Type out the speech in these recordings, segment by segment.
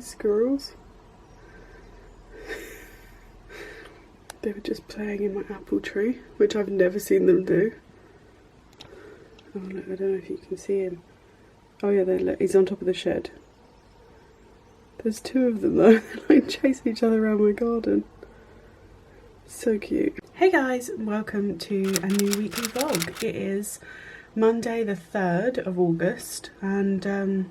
these squirrels. They were just playing in my apple tree, which I've never seen them do. Oh look, I don't know if you can see him. Oh yeah, there, look, he's on top of the shed. There's two of them though, like chasing each other around my garden. So cute. Hey guys, welcome to a new weekly vlog. It is Monday the 3rd of August and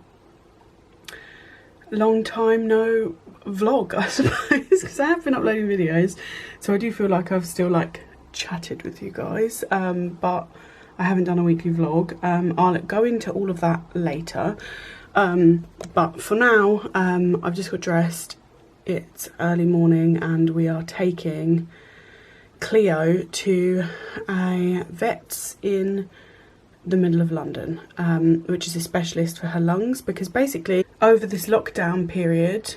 long time no vlog, I suppose, because I have been uploading videos, so I do feel like I've still like chatted with you guys, but I haven't done a weekly vlog. I'll go into all of that later, but for now I've just got dressed. It's early morning and we are taking CLEO to a vet's in the middle of London, which is a specialist for her lungs, because basically over this lockdown period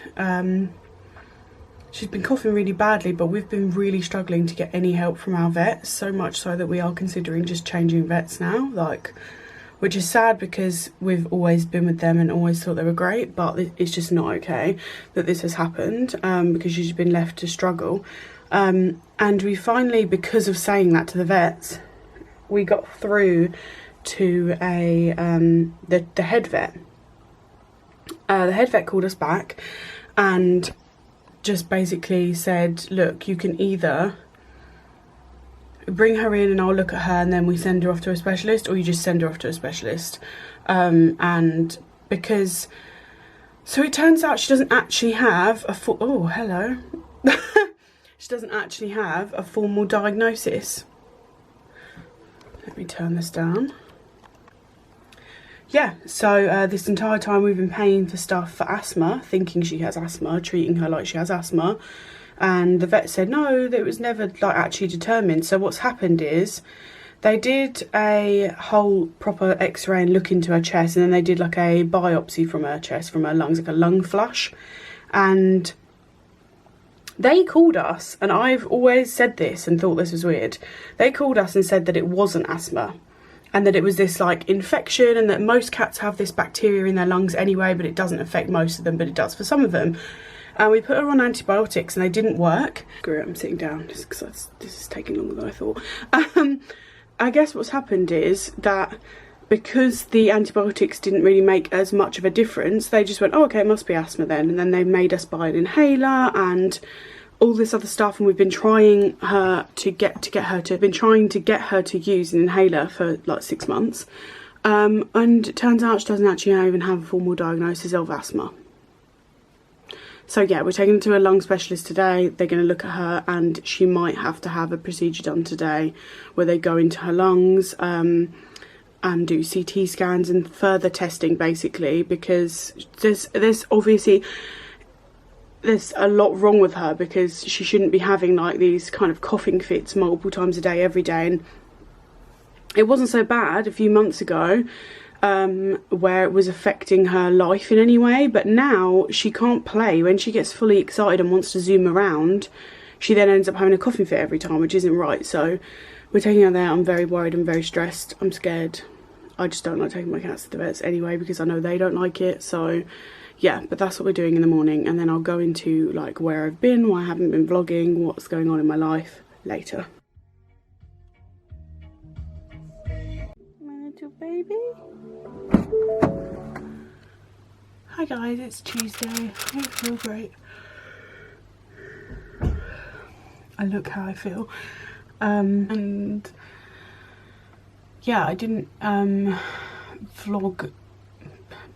she's been coughing really badly, but we've been really struggling to get any help from our vets, so much so that we are considering just changing vets now, like, which is sad because we've always been with them and always thought they were great, but it's just not okay that this has happened, because she's been left to struggle. And we finally, because of saying that to the vets, we got through to a the head vet. The head vet called us back and just basically said, look, you can either bring her in and I'll look at her and then we send her off to a specialist, or you just send her off to a specialist. And because, so it turns out she doesn't actually have a full, oh hello she doesn't actually have a formal diagnosis. Let me turn this down. Yeah, so this entire time we've been paying for stuff for asthma, thinking she has asthma, treating her like she has asthma, and the vet said no, that it was never like actually determined. So what's happened is they did a whole proper x-ray and look into her chest, and then they did like a biopsy from her chest, from her lungs, like a lung flush, and they called us, and I've always said this and thought this was weird, they called us and said that it wasn't asthma, and that it was this like infection, and that most cats have this bacteria in their lungs anyway, but it doesn't affect most of them, but it does for some of them. And we put her on antibiotics and they didn't work. Screw it, I'm sitting down just because this is taking longer than I thought. I guess what's happened is that because the antibiotics didn't really make as much of a difference, they just went, oh okay, it must be asthma then, and then they made us buy an inhaler and all this other stuff, and we've been trying to get her to use an inhaler for like 6 months, and it turns out she doesn't actually even have a formal diagnosis of asthma. So yeah, we're taking her to a lung specialist today. They're going to look at her, and she might have to have a procedure done today where they go into her lungs and do CT scans and further testing, basically, because there's obviously there's a lot wrong with her, because she shouldn't be having like these kind of coughing fits multiple times a day every day. And it wasn't so bad a few months ago where it was affecting her life in any way, but now she can't play. When she gets fully excited and wants to zoom around, she then ends up having a coughing fit every time, which isn't right. So we're taking her there. I'm very worried, I'm very stressed, I'm scared. I just don't like taking my cats to the vets anyway, because I know they don't like it. So yeah, but that's what we're doing in the morning, and then I'll go into like where I've been, why I haven't been vlogging, what's going on in my life later. My little baby. Hi guys, it's Tuesday. I don't feel great. I look how I feel. And yeah, I didn't vlog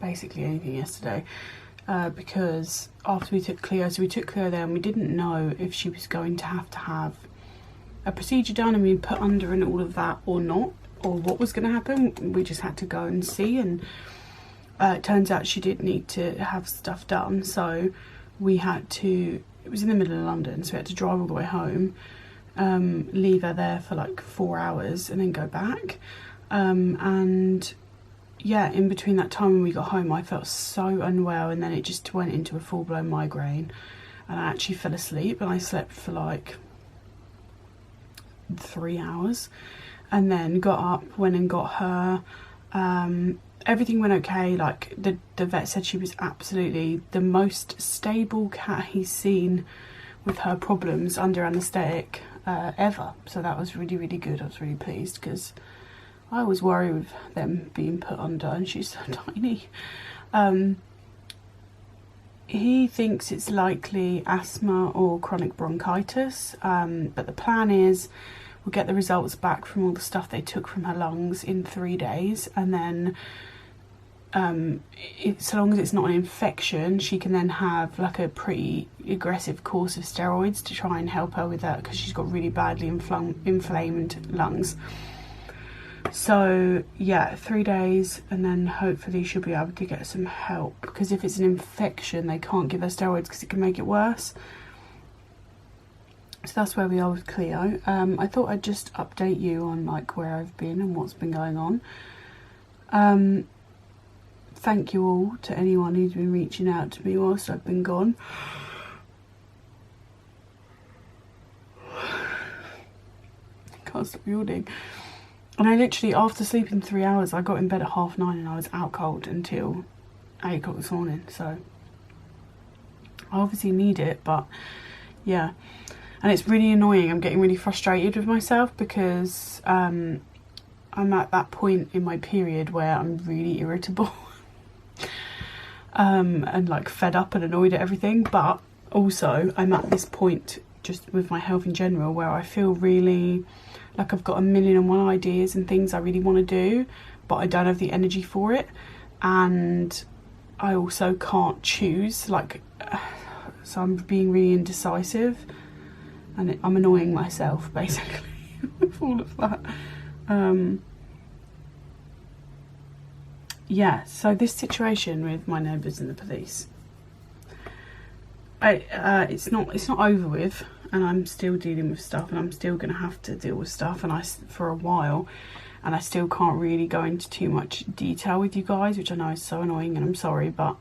basically anything yesterday because after we took CLEO, so we took CLEO there and we didn't know if she was going to have a procedure done and we put under and all of that or not, or what was going to happen. We just had to go and see, and it turns out she did need to have stuff done, so we had to, it was in the middle of London, so we had to drive all the way home, leave her there for like 4 hours and then go back, and yeah, in between that time when we got home I felt so unwell, and then it just went into a full-blown migraine, and I actually fell asleep, and I slept for like 3 hours, and then got up, went and got her everything went okay. Like the vet said she was absolutely the most stable cat he's seen with her problems under anaesthetic ever. So that was really, really good. I was really pleased, because I always worry with them being put under, and she's so tiny. He thinks it's likely asthma or chronic bronchitis, but the plan is we'll get the results back from all the stuff they took from her lungs in 3 days, and then so long as it's not an infection, she can then have like a pretty aggressive course of steroids to try and help her with that, because she's got really badly inflamed lungs. So yeah, 3 days, and then hopefully she'll be able to get some help, because if it's an infection they can't give her steroids because it can make it worse. So that's where we are with CLEO. I thought I'd just update you on like where I've been and what's been going on. Thank you all to anyone who's been reaching out to me whilst I've been gone. Can't stop yawning. And I literally, after sleeping 3 hours, I got in bed at 9:30 and I was out cold until 8 o'clock this morning. So I obviously need it, but yeah. And it's really annoying. I'm getting really frustrated with myself, because I'm at that point in my period where I'm really irritable and like fed up and annoyed at everything. But also I'm at this point just with my health in general where I feel really like I've got a million and one ideas and things I really want to do, but I don't have the energy for it, and I also can't choose, like, so I'm being really indecisive, and I'm annoying myself basically with all of that. Yeah, so this situation with my neighbours and the police, it's not over with, and I'm still dealing with stuff, and I'm still going to have to deal with stuff, and for a while, and I still can't really go into too much detail with you guys, which I know is so annoying, and I'm sorry, but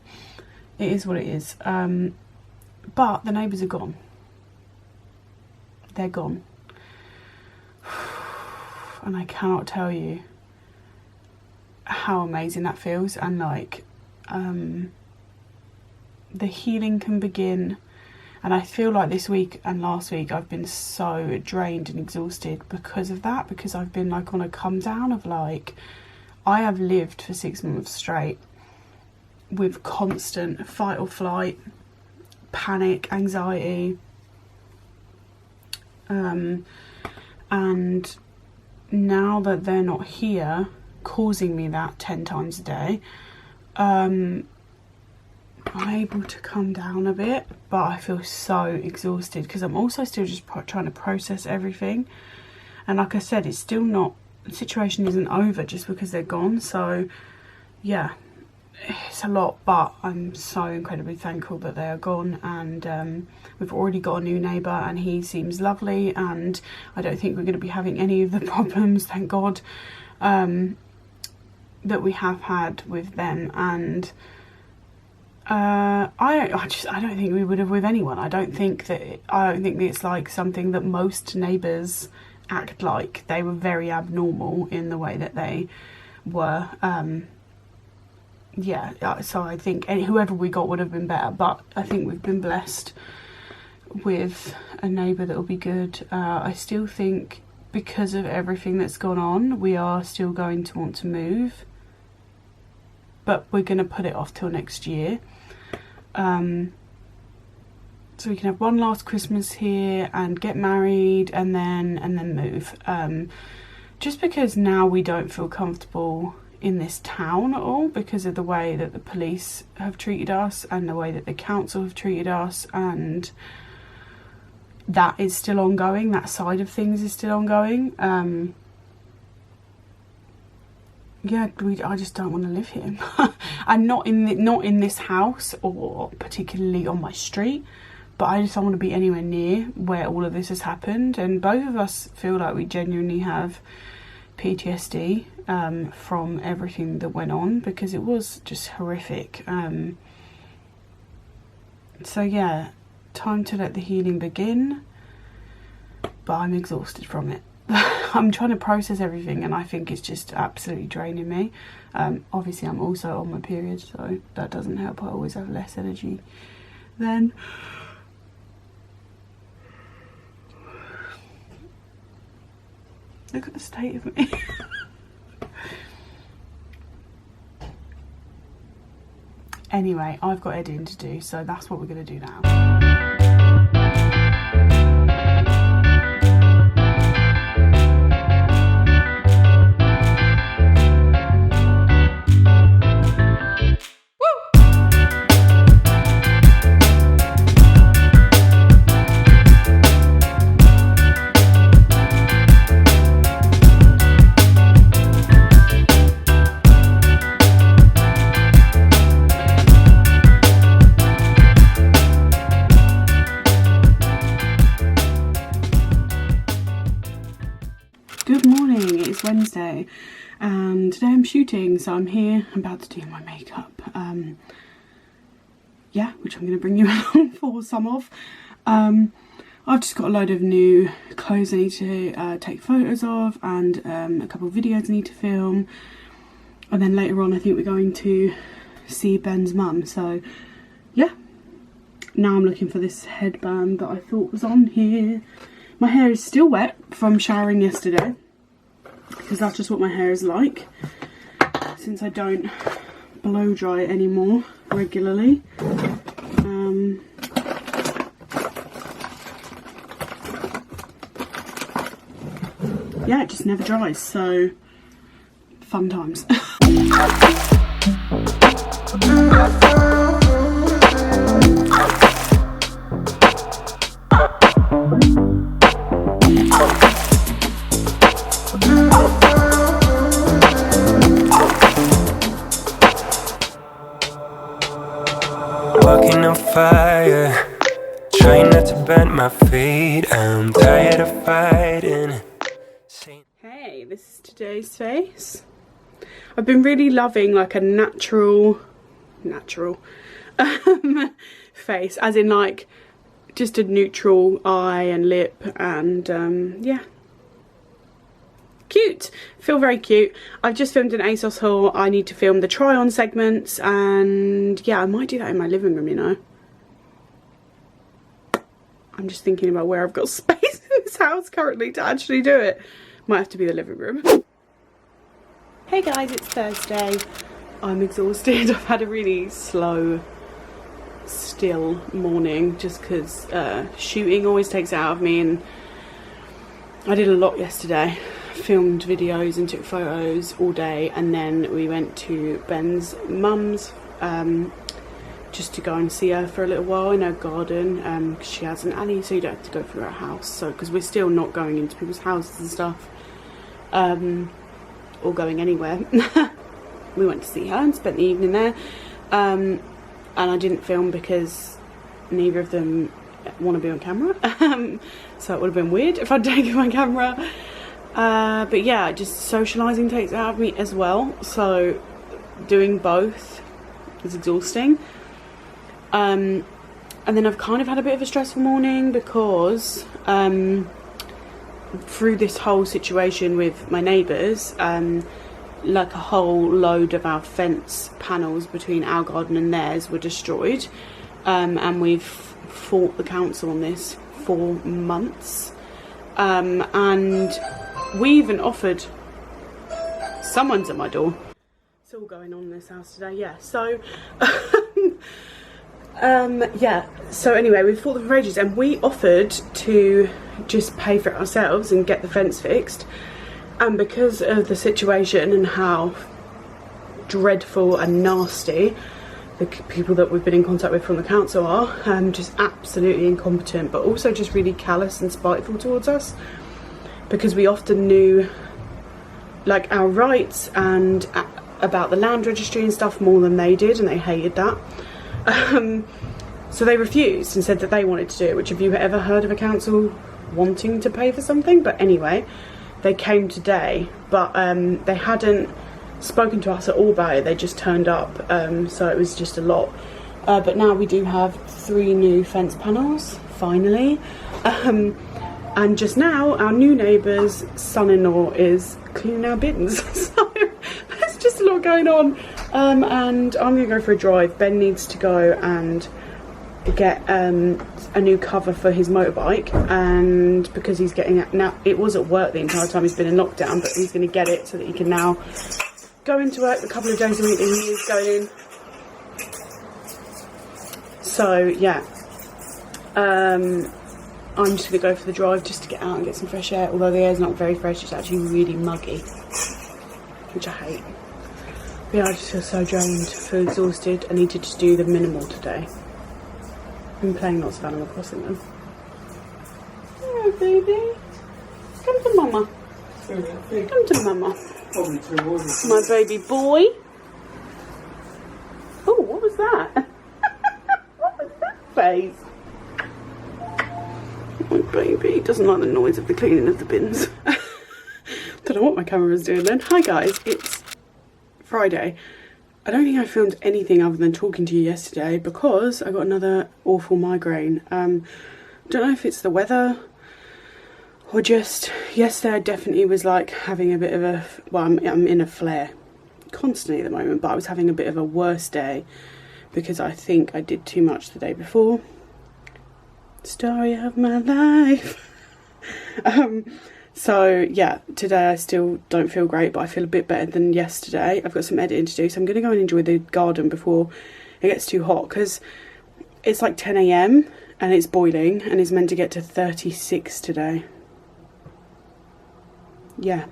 it is what it is. But the neighbours are gone. They're gone. And I cannot tell you how amazing that feels, and like the healing can begin. And I feel like this week and last week I've been so drained and exhausted because of that, because I've been like on a come down of like, I have lived for 6 months straight with constant fight or flight, panic, anxiety, and now that they're not here causing me that 10 times a day, I'm able to come down a bit, but I feel so exhausted because I'm also still just trying to process everything. And like I said, it's still not, the situation isn't over just because they're gone. So yeah, it's a lot, but I'm so incredibly thankful that they are gone. And we've already got a new neighbour, and he seems lovely, and I don't think we're going to be having any of the problems, thank God, that we have had with them. And I don't think we would have with anyone. I don't think that it's like something that most neighbours act like. They were very abnormal in the way that they were. Yeah, so I think whoever we got would have been better, but I think we've been blessed with a neighbour that will be good. I still think because of everything that's gone on, we are still going to want to move, but we're going to put it off till next year. So we can have one last Christmas here and get married and then move. Just because now we don't feel comfortable in this town at all because of the way that the police have treated us and the way that the council have treated us, and that is still ongoing. That side of things is still ongoing. Yeah, I just don't want to live here. And not in this house or particularly on my street, but I just don't want to be anywhere near where all of this has happened. And both of us feel like we genuinely have PTSD from everything that went on, because it was just horrific. So yeah, time to let the healing begin, but I'm exhausted from it. I'm trying to process everything, and I think it's just absolutely draining me. Obviously I'm also on my period, so that doesn't help. I always have less energy then. Look at the state of me. Anyway, I've got editing to do, so that's what we're going to do now. Good morning, it's Wednesday and today I'm shooting, so I'm here, I'm about to do my makeup, yeah, which I'm going to bring you along for some of. I've just got a load of new clothes I need to take photos of, and a couple of videos I need to film, and then later on I think we're going to see Ben's mum, so yeah. Now I'm looking for this headband that I thought was on here. My hair is still wet from showering yesterday, because that's just what my hair is like, since I don't blow dry it anymore regularly. Yeah, it just never dries, so fun times. Walking on fire, trying not to bend my feet. I'm tired of fighting. Hey, this is today's face. I've been really loving like a natural face, as in like just a neutral eye and lip, and yeah, cute. Feel very cute. I've just filmed an ASOS haul. I need to film the try on segments, and yeah, I might do that in my living room, you know. I'm just thinking about where I've got space in this house currently to actually do it. Might have to be the living room. Hey guys, it's Thursday. I'm exhausted. I've had a really slow, still morning, just because shooting always takes it out of me, and I did a lot yesterday. Filmed videos and took photos all day, and then we went to Ben's mum's just to go and see her for a little while in her garden, because she has an alley, so you don't have to go through her house. So because we're still not going into people's houses and stuff, or going anywhere. We went to see her and spent the evening there, and I didn't film because neither of them want to be on camera. So it would have been weird if I'd taken my camera. But yeah, just socialising takes it out of me as well, so doing both is exhausting. And then I've kind of had a bit of a stressful morning because through this whole situation with my neighbours, like a whole load of our fence panels between our garden and theirs were destroyed, and we've fought the council on this for months, and we even offered, someone's at my door. It's all going on in this house today, yeah. So, yeah. So anyway, we fought them for ages, and we offered to just pay for it ourselves and get the fence fixed. And because of the situation and how dreadful and nasty the people that we've been in contact with from the council are, just absolutely incompetent, but also just really callous and spiteful towards us, because we often knew like our rights and about the land registry and stuff more than they did, and they hated that. So they refused and said that they wanted to do it, which, have you ever heard of a council wanting to pay for something? But anyway, they came today, but they hadn't spoken to us at all about it. They just turned up, so it was just a lot. But now we do have 3 new fence panels, finally. And just now, our new neighbour's son-in-law is cleaning our bins. So there's just a lot going on. And I'm going to go for a drive. Ben needs to go and get a new cover for his motorbike. And because he's getting it now, it was at work the entire time he's been in lockdown, but he's going to get it so that he can now go into work a couple of days a week that he is going in. So, yeah. I'm just going to go for the drive just to get out and get some fresh air. Although the air's not very fresh, it's actually really muggy, which I hate. But yeah, I just feel so drained, feel exhausted. I need to just do the minimal today. I've been playing lots of Animal Crossing though. Hello, baby. Come to mama. Come to mama. My baby boy. Oh, what was that? What was that face? My baby doesn't like the noise of the cleaning of the bins. Don't know what my camera's doing then. Hi guys, it's Friday. I don't think I filmed anything other than talking to you yesterday because I got another awful migraine. Don't know if it's the weather or just yesterday I definitely was like having a bit of a, well, I'm in a flare constantly at the moment, but I was having a bit of a worse day because I think I did too much the day before. Story of my life. So yeah, today I still don't feel great, but I feel a bit better than yesterday. I've got some editing to do, so I'm going to go and enjoy the garden before it gets too hot, because it's like 10 AM and it's boiling and it's meant to get to 36 today. Yeah,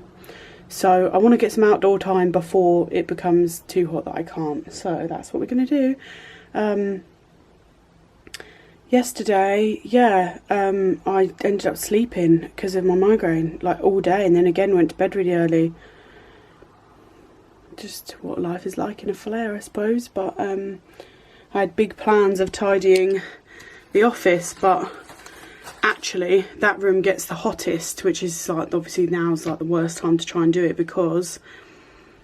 so I want to get some outdoor time before it becomes too hot that I can't, so that's what we're going to do. Yesterday, yeah, I ended up sleeping because of my migraine, like all day, and then again went to bed really early. Just what life is like in a flare, I suppose. But I had big plans of tidying the office, but actually that room gets the hottest, which is like obviously now's like the worst time to try and do it, because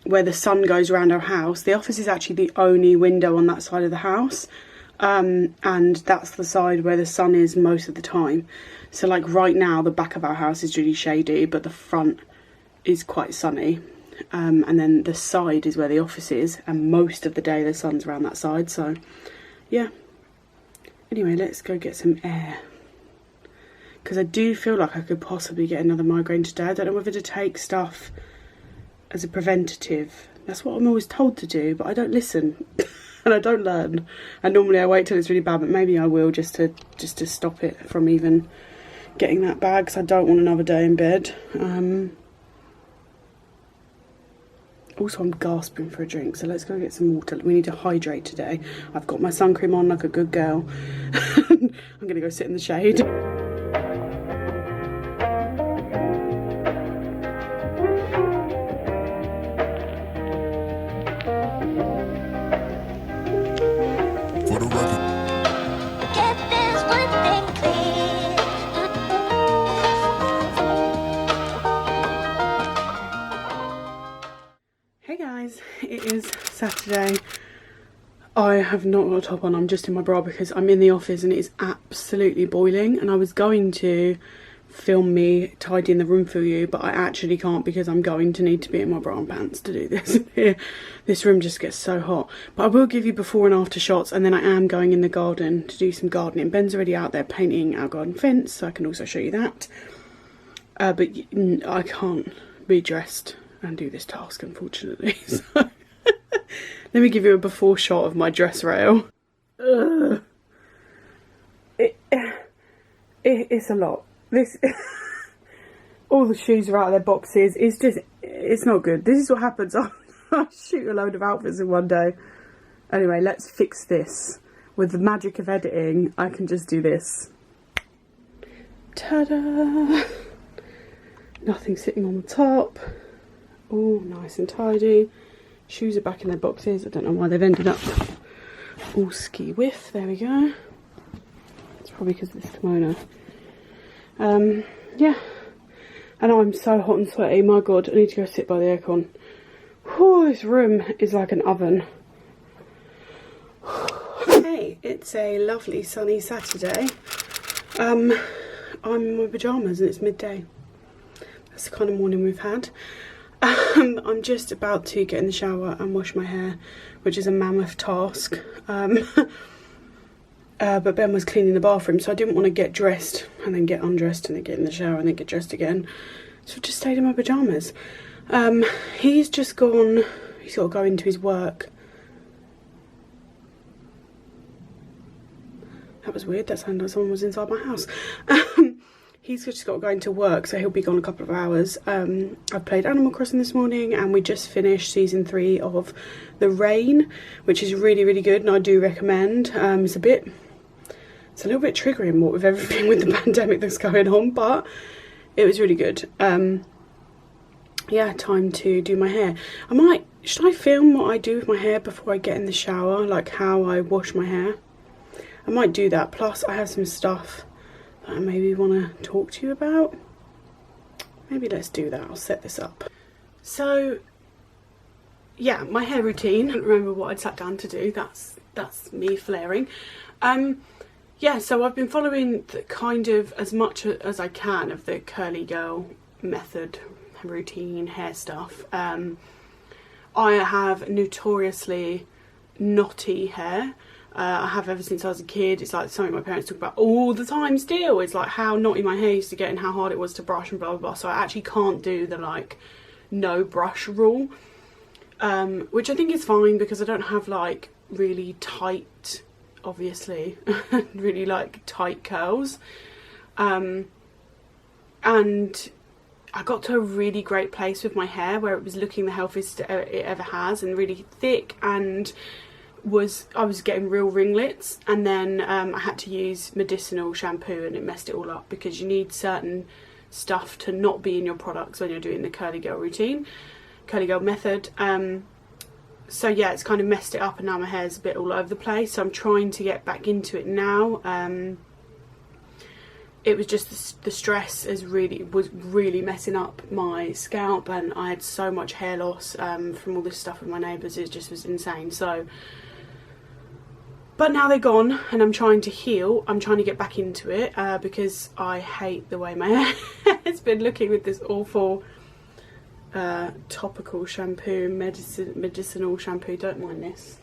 where the sun goes around our house, the office is actually the only window on that side of the house. And that's the side where the sun is most of the time. So like right now the back of our house is really shady, but the front is quite sunny, and then the side is where the office is, and most of the day the sun's around that side. So yeah, anyway, let's go get some air, because I do feel like I could possibly get another migraine today. I don't know whether to take stuff as a preventative. That's what I'm always told to do, but I don't listen. And I don't learn, and normally I wait till it's really bad, but maybe I will just to stop it from even getting that bad, because I don't want another day in bed. Also, I'm gasping for a drink, so let's go get some water. We need to hydrate today. I've got my sun cream on like a good girl. I'm gonna go sit in the shade. It is Saturday. I have not got a top on, I'm just in my bra because I'm in the office and it is absolutely boiling, and I was going to film me tidying the room for you, but I actually can't because I'm going to need to be in my bra and pants to do this. This room just gets so hot. But I will give you before and after shots, and then I am going in the garden to do some gardening. Ben's already out there painting our garden fence, so I can also show you that. But I can't be dressed and do this task, unfortunately. So let me give you a before shot of my dress rail. It's a lot. This all the shoes are out of their boxes. It's not good. This is what happens. I shoot a load of outfits in one day. Anyway, let's fix this. With the magic of editing, I can just do this. Ta-da! Nothing sitting on the top. All nice and tidy. Shoes are back in their boxes. I don't know why they've ended up all ski whiff. There we go. It's probably because of this kimono. Yeah. And I'm so hot and sweaty. My God, I need to go sit by the aircon. Whew, this room is like an oven. Hey, it's a lovely sunny Saturday. I'm in my pyjamas and it's midday. That's the kind of morning we've had. I'm just about to get in the shower and wash my hair, which is a mammoth task. But Ben was cleaning the bathroom, so I didn't want to get dressed and then get undressed and then get in the shower and then get dressed again. So I just stayed in my pyjamas. He's just gone, he's got to go into his work. That was weird, that sounded like someone was inside my house. He's just got to go into work, so he'll be gone a couple of hours. I've played Animal Crossing this morning, and we just finished season 3 of The Rain, which is really, really good, and I do recommend. It's a little bit triggering, what with everything with the pandemic that's going on, but it was really good. Yeah, time to do my hair. Should I film what I do with my hair before I get in the shower, like how I wash my hair? I might do that. Plus, I have some stuff that I maybe want to talk to you about. Maybe let's do that. I'll set this up. So, yeah, my hair routine. I don't remember what I'd sat down to do. That's me flaring. Yeah, so I've been following kind of as much as I can of the curly girl method, routine, hair stuff. I have notoriously knotty hair. I have ever since I was a kid. It's like something my parents talk about all the time still. It's like how knotty my hair used to get and how hard it was to brush and blah blah blah. So I actually can't do the like no brush rule, which I think is fine because I don't have like really tight, obviously really like tight curls, and I got to a really great place with my hair where it was looking the healthiest it ever has and really thick, and I was getting real ringlets, and then I had to use medicinal shampoo and it messed it all up because you need certain stuff to not be in your products when you're doing the curly girl routine, curly girl method. So yeah, it's kind of messed it up and now my hair's a bit all over the place, so I'm trying to get back into it now. It was just the stress was really messing up my scalp, and I had so much hair loss from all this stuff with my neighbours. It just was insane. So, but now they're gone and I'm trying to heal. I'm trying to get back into it because I hate the way my hair has been looking with this awful topical shampoo, medicinal shampoo. Don't mind this.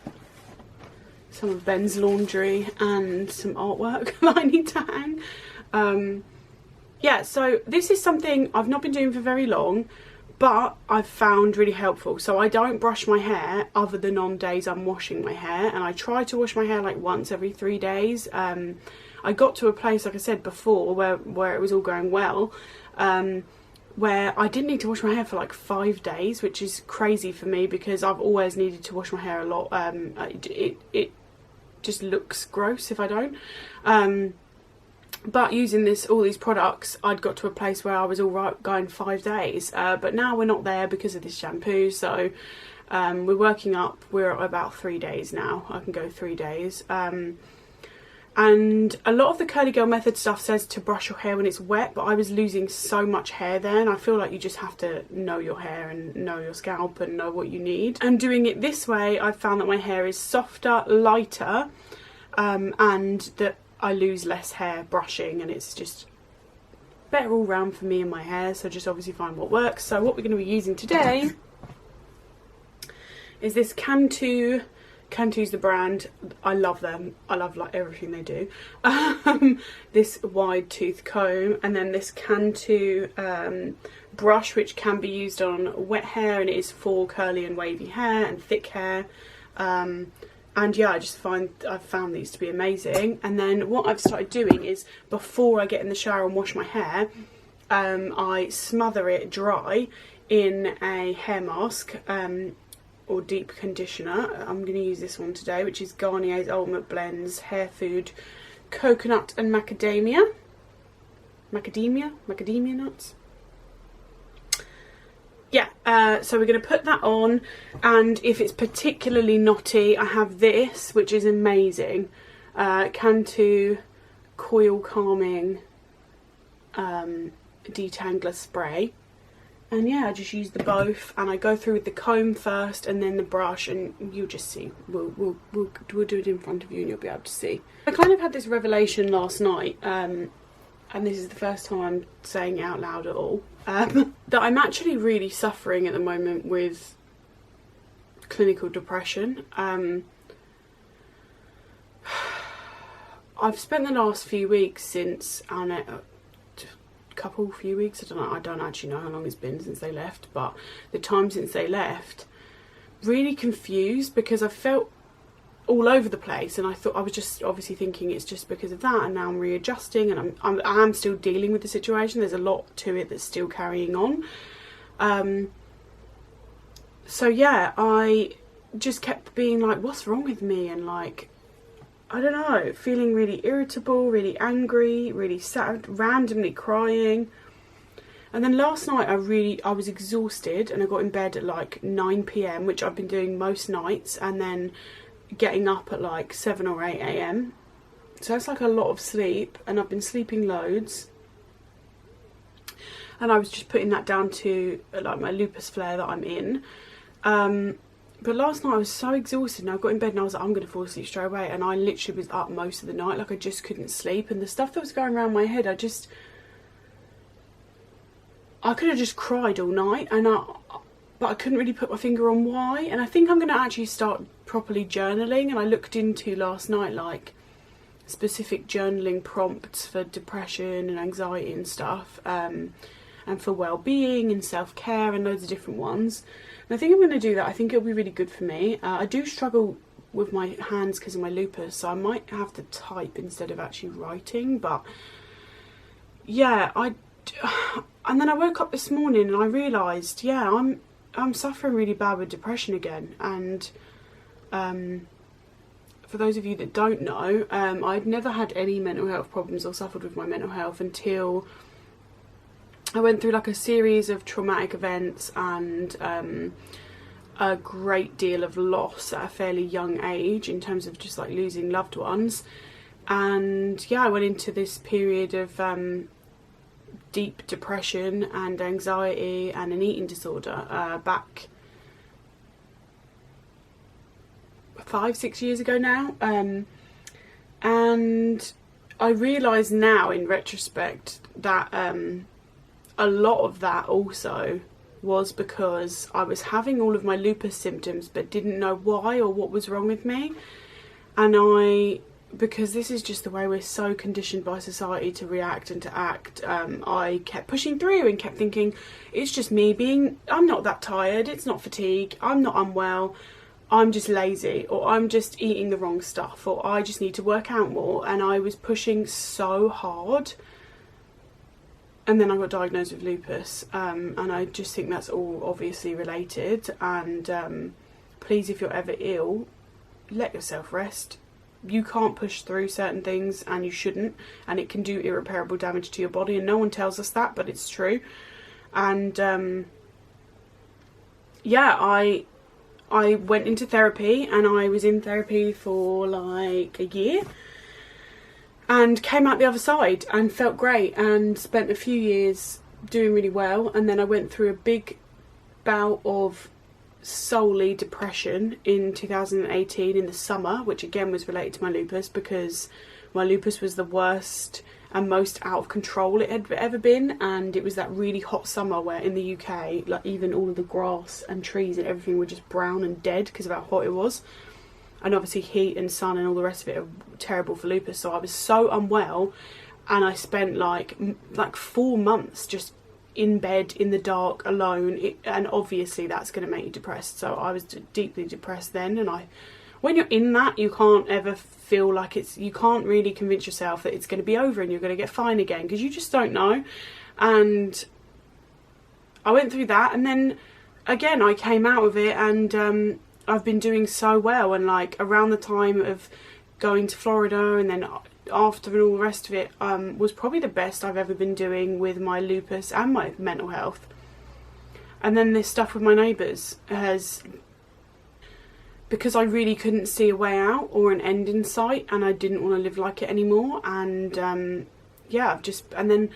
Some of Ben's laundry and some artwork that I need to hang. Yeah, so this is something I've not been doing for very long, but I've found really helpful. So I don't brush my hair other than on days I'm washing my hair, and I try to wash my hair like once every 3 days. I got to a place, like I said before, where it was all going well, where I didn't need to wash my hair for like 5 days, which is crazy for me because I've always needed to wash my hair a lot. It just looks gross if I don't. But using all these products, I'd got to a place where I was all right going 5 days. But now we're not there because of this shampoo. So we're working up. We're at about 3 days now. I can go 3 days. And a lot of the curly girl method stuff says to brush your hair when it's wet, but I was losing so much hair there, and I feel like you just have to know your hair and know your scalp and know what you need. And doing it this way, I've found that my hair is softer, lighter, and that I lose less hair brushing, and it's just better all round for me and my hair. So just obviously find what works. So what we're going to be using today is this Cantu. Cantu's the brand. I love them. I love like everything they do. This wide tooth comb, and then this Cantu brush, which can be used on wet hair, and it is for curly and wavy hair and thick hair. And yeah, I've found these to be amazing. And then what I've started doing is, before I get in the shower and wash my hair, I smother it dry in a hair mask or deep conditioner. I'm going to use this one today, which is Garnier's Ultimate Blends Hair Food Coconut and Macadamia nuts. Yeah, so we're going to put that on, and if it's particularly knotty, I have this, which is amazing. Cantu Coil Calming Detangler Spray. And yeah, I just use the both, and I go through with the comb first and then the brush, and you'll just see. We'll do it in front of you and you'll be able to see. I kind of had this revelation last night. and this is the first time I'm saying it out loud at all, that I'm actually really suffering at the moment with clinical depression. I've spent the last few weeks since few weeks, I don't actually know how long it's been since they left, but the time since they left, really confused, because I felt all over the place, and I thought I was just obviously thinking it's just because of that, and now I'm readjusting, and I'm still dealing with the situation. There's a lot to it that's still carrying on. So yeah, I just kept being like, what's wrong with me? And like, I don't know, feeling really irritable, really angry, really sad, randomly crying. And then last night I was exhausted, and I got in bed at like 9 p.m, which I've been doing most nights, and then getting up at like 7 or 8 a.m. So that's like a lot of sleep, and I've been sleeping loads. And I was just putting that down to like my lupus flare that I'm in. But last night I was so exhausted, and I got in bed and I was like, I'm going to fall asleep straight away. And I literally was up most of the night, like I just couldn't sleep. And the stuff that was going around my head, I could have just cried all night, but I couldn't really put my finger on why. And I think I'm going to actually start properly journaling. And I looked into last night like specific journaling prompts for depression and anxiety and stuff, and for well-being and self-care, and loads of different ones. And I think I'm going to do that. I think it'll be really good for me. I do struggle with my hands because of my lupus, so I might have to type instead of actually writing. But yeah, and then I woke up this morning and I realised, yeah, I'm suffering really bad with depression again. And for those of you that don't know, I'd never had any mental health problems or suffered with my mental health until I went through like a series of traumatic events and a great deal of loss at a fairly young age, in terms of just like losing loved ones. And yeah, I went into this period of deep depression and anxiety and an eating disorder back 5-6 years ago now. And I realise now in retrospect that a lot of that also was because I was having all of my lupus symptoms but didn't know why or what was wrong with me. And because this is just the way we're so conditioned by society to react and to act, I kept pushing through and kept thinking, it's just me I'm not that tired, it's not fatigue, I'm not unwell, I'm just lazy, or I'm just eating the wrong stuff, or I just need to work out more. And I was pushing so hard. And then I got diagnosed with lupus, and I just think that's all obviously related. And please, if you're ever ill, let yourself rest. You can't push through certain things, and you shouldn't, and it can do irreparable damage to your body, and no one tells us that, but it's true. And yeah, I went into therapy, and I was in therapy for like a year, and came out the other side and felt great, and spent a few years doing really well. And then I went through a big bout of solely depression in 2018 in the summer, which again was related to my lupus, because my lupus was the worst and most out of control it had ever been. And it was that really hot summer where in the UK, like, even all of the grass and trees and everything were just brown and dead because of how hot it was. And obviously heat and sun and all the rest of it are terrible for lupus. So I was so unwell, and I spent like 4 months just in bed in the dark alone, and obviously that's going to make you depressed. So I was deeply depressed then. And when you're in that, you can't ever feel like you can't really convince yourself that it's going to be over and you're going to get fine again, because you just don't know. And I went through that, and then again I came out of it, and I've been doing so well. And like around the time of going to Florida, and then after and all the rest of it, was probably the best I've ever been doing with my lupus and my mental health. And then this stuff with my neighbours has, because I really couldn't see a way out or an end in sight, and I didn't want to live like it anymore. And yeah, I've just, and then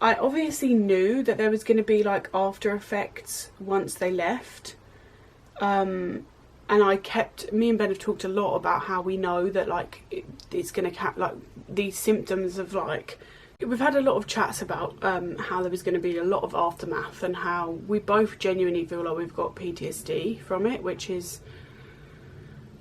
I obviously knew that there was going to be like after effects once they left. And me and Ben have talked a lot about how we know that like it's going to like these symptoms of like we've had a lot of chats about how there was going to be a lot of aftermath, and how we both genuinely feel like we've got PTSD from it, which is,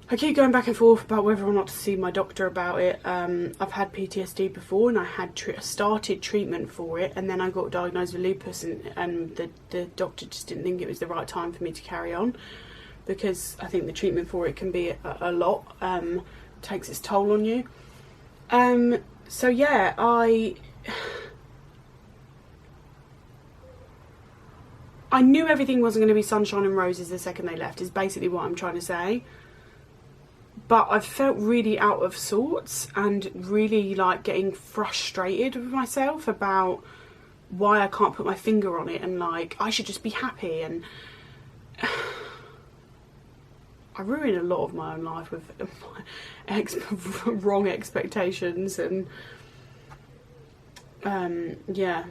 I keep going back and forth about whether or not to see my doctor about it. I've had PTSD before, and I had started treatment for it, and then I got diagnosed with lupus, and the doctor just didn't think it was the right time for me to carry on, because I think the treatment for it can be a lot, takes its toll on you. So yeah, I knew everything wasn't going to be sunshine and roses the second they left, is basically what I'm trying to say. But I felt really out of sorts and really like getting frustrated with myself about why I can't put my finger on it, and like I should just be happy. And I ruined a lot of my own life with wrong expectations, and yeah.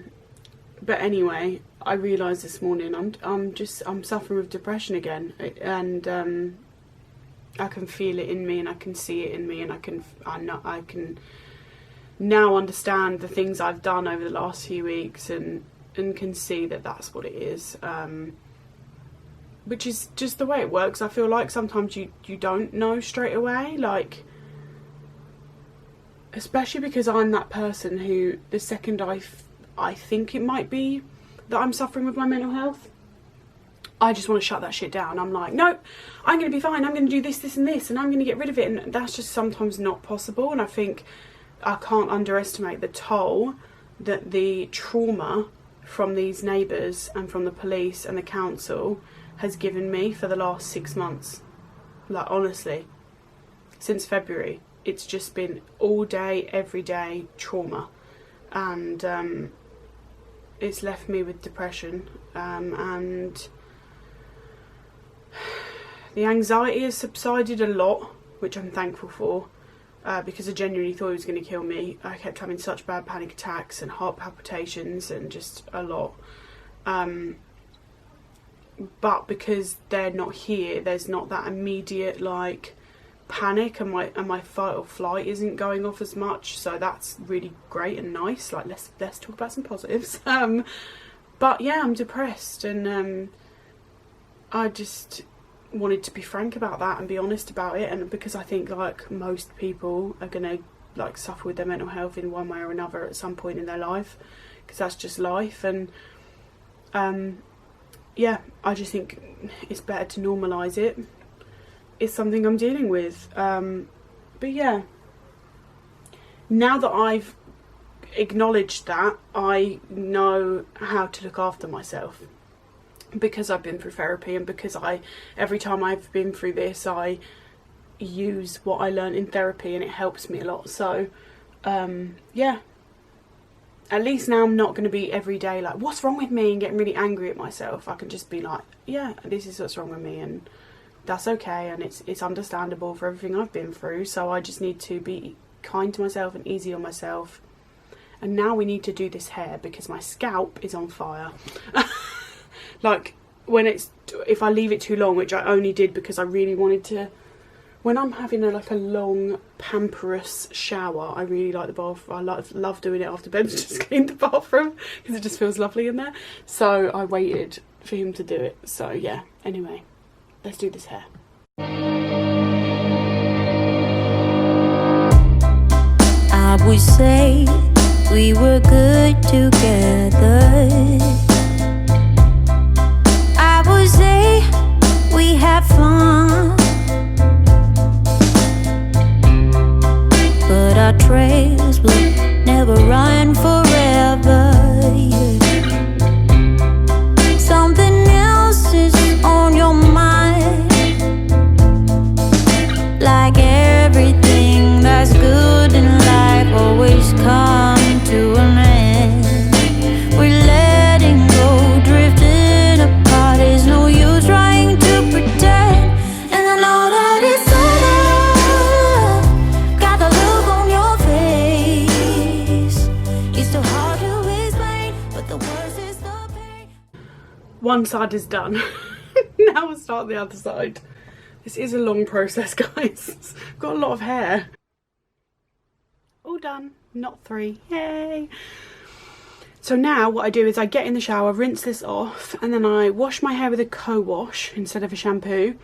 But anyway, I realised this morning I'm suffering with depression again, and I can feel it in me, and I can see it in me, and I can now understand the things I've done over the last few weeks, and can see that that's what it is. Which is just the way it works. I feel like sometimes you don't know straight away, like, especially because I'm that person who, the second I think it might be that I'm suffering with my mental health, I just want to shut that shit down. I'm like, no, I'm going to be fine, I'm going to do this, this and this, and I'm going to get rid of it. And that's just sometimes not possible. And I think I can't underestimate the toll that the trauma from these neighbours and from the police and the council has given me for the last 6 months. Like, honestly, since February, it's just been all day, every day trauma. And it's left me with depression, and the anxiety has subsided a lot, which I'm thankful for, because I genuinely thought it was going to kill me. I kept having such bad panic attacks and heart palpitations and just a lot. But because they're not here, there's not that immediate like panic, and my fight or flight isn't going off as much, so that's really great and nice. Like, let's talk about some positives. But yeah, I'm depressed, and I just wanted to be frank about that and be honest about it, and because I think like most people are gonna like suffer with their mental health in one way or another at some point in their life, because that's just life. And yeah, I just think it's better to normalise it. It's something I'm dealing with. But yeah, now that I've acknowledged that, I know how to look after myself, because I've been through therapy, and because every time I've been through this, I use what I learned in therapy, and it helps me a lot. So yeah, at least now I'm not going to be every day like, what's wrong with me, and getting really angry at myself. I can just be like, yeah, this is what's wrong with me, and that's okay, and it's understandable for everything I've been through. So I just need to be kind to myself and easy on myself. And now we need to do this hair, because my scalp is on fire. Like, if I leave it too long, which I only did because I really wanted to, when I'm having a long pamperous shower, I really like the bath. I love doing it after Ben's just cleaned the bathroom, because it just feels lovely in there. So I waited for him to do it. So yeah, anyway, let's do this hair. I would say we were good together. I would say we had fun, but our trails will never run forever. Something else is on your mind, like everything that's good in life always comes to an end. We're letting go, drifting apart. There's no use trying to pretend, and I know that it's over. Got the look on your face. It's too hard to explain, but the worst is the pain. One side is done. Now we'll start the other side. This is a long process, guys. I've got a lot of hair. All done. not 3. Yay! So now what I do is I get in the shower, rinse this off, and then I wash my hair with a co-wash instead of a shampoo.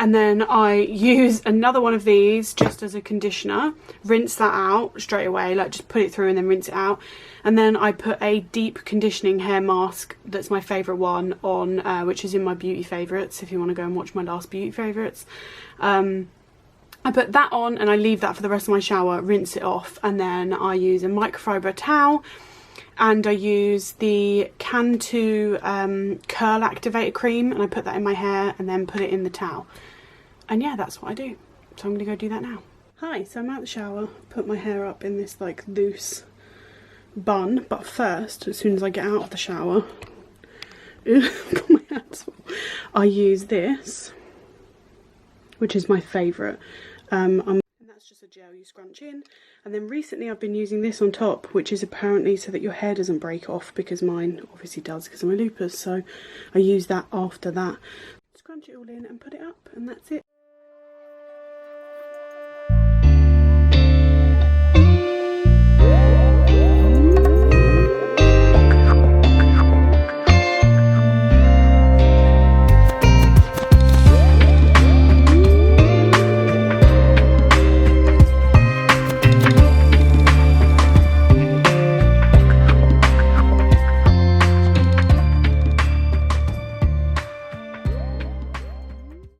And then I use another one of these just as a conditioner, rinse that out straight away, like just put it through and then rinse it out. And then I put a deep conditioning hair mask, that's my favourite one, on, which is in my beauty favourites, if you want to go and watch my last beauty favourites. I put that on and I leave that for the rest of my shower, rinse it off, and then I use a microfiber towel. And I use the Cantu curl activator cream, and I put that in my hair and then put it in the towel. And yeah, that's what I do. So I'm going to go do that now. Hi, so I'm out the shower, put my hair up in this like loose bun. But first, as soon as I get out of the shower, got my hands full, I use this, which is my favourite. That's just a gel you scrunch in, and then recently I've been using this on top, which is apparently so that your hair doesn't break off, because mine obviously does because of my lupus, so I use that after that. Scrunch it all in and put it up, and that's it.